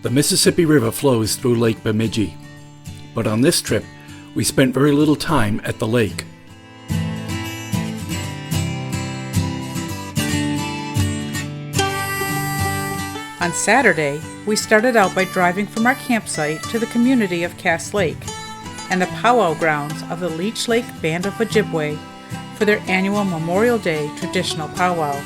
The Mississippi River flows through Lake Bemidji, but on this trip, we spent very little time at the lake. On Saturday, we started out by driving from our campsite to the community of Cass Lake and the powwow grounds of the Leech Lake Band of Ojibwe for their annual Memorial Day Traditional Pow-Wow.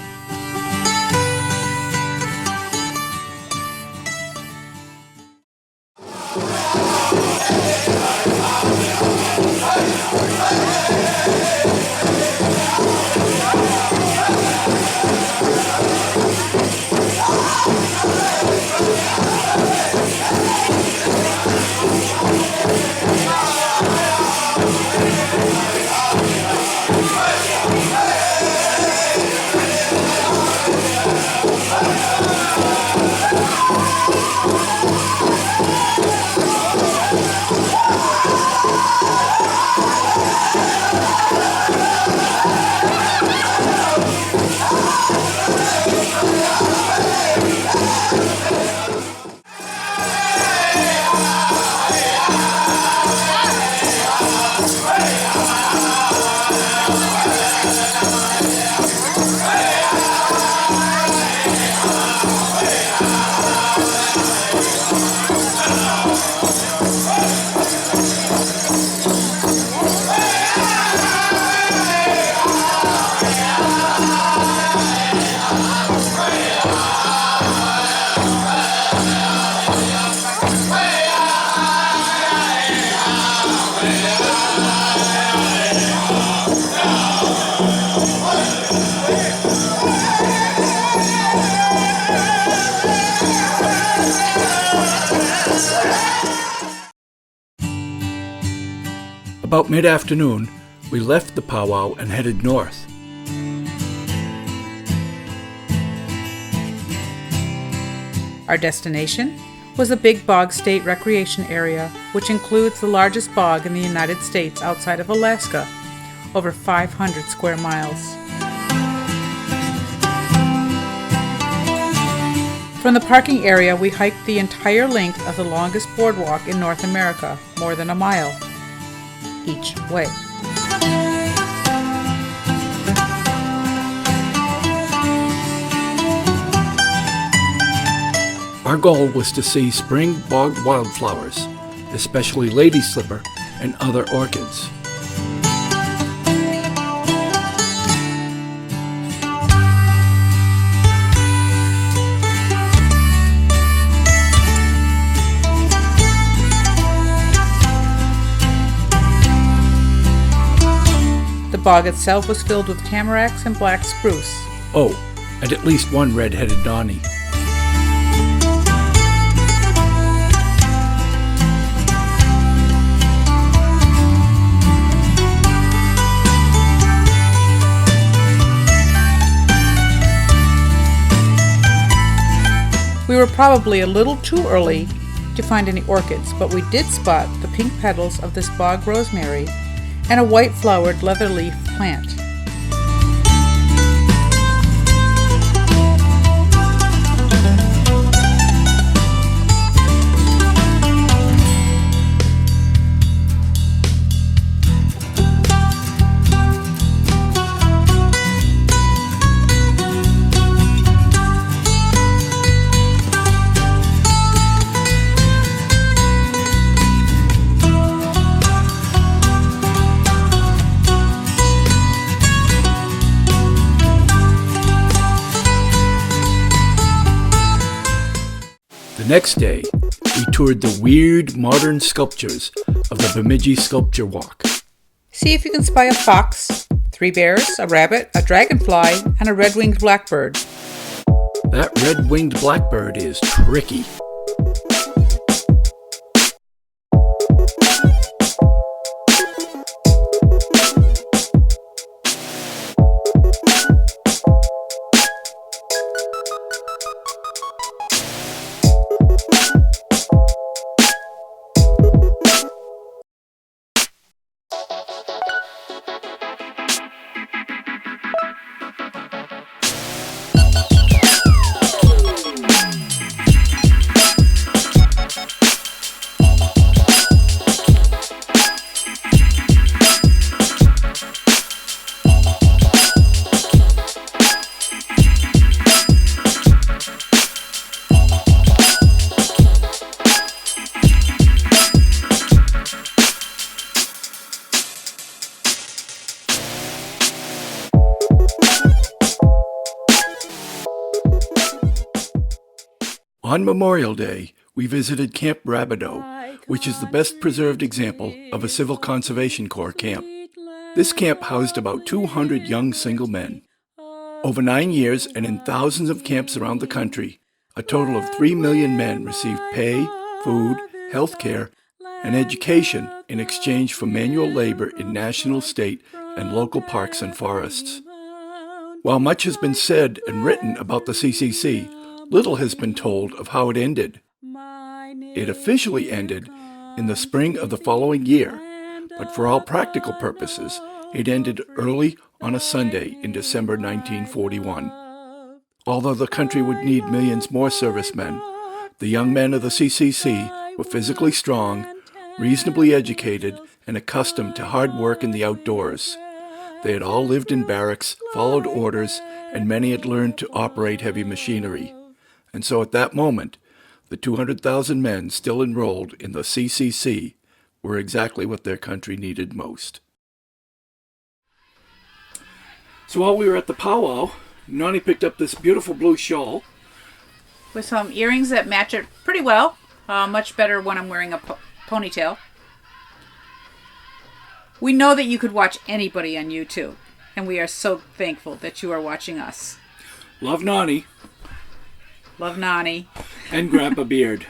About mid-afternoon, we left the powwow and headed north. Our destination was the Big Bog State Recreation Area, which includes the largest bog in the United States outside of Alaska, over 500 square miles. From the parking area, we hiked the entire length of the longest boardwalk in North America, more than a mile each way. Our goal was to see spring bog wildflowers, especially lady slipper and other orchids. The bog itself was filled with tamaracks and black spruce. Oh, and at least one red-headed Donnie. We were probably a little too early to find any orchids, but we did spot the pink petals of this bog rosemary and a white-flowered leatherleaf plant. The next day, we toured the weird modern sculptures of the Bemidji Sculpture Walk. See if you can spy a fox, 3 bears, a rabbit, a dragonfly, and a red-winged blackbird. That red-winged blackbird is tricky. On Memorial Day, we visited Camp Rabideau, which is the best preserved example of a Civil Conservation Corps camp. This camp housed about 200 young single men. Over 9 years and in thousands of camps around the country, a total of 3 million men received pay, food, health care, and education in exchange for manual labor in national, state, and local parks and forests. While much has been said and written about the CCC, little has been told of how it ended. It officially ended in the spring of the following year, but for all practical purposes, it ended early on a Sunday in December 1941. Although the country would need millions more servicemen, the young men of the CCC were physically strong, reasonably educated, and accustomed to hard work in the outdoors. They had all lived in barracks, followed orders, and many had learned to operate heavy machinery. And so at that moment, the 200,000 men still enrolled in the CCC were exactly what their country needed most. So while we were at the powwow, Nani picked up this beautiful blue shawl. With some earrings that match it pretty well. Much better when I'm wearing a ponytail. We know that you could watch anybody on YouTube, and we are so thankful that you are watching us. Love Nani. Love Nani. And Grandpa Beard.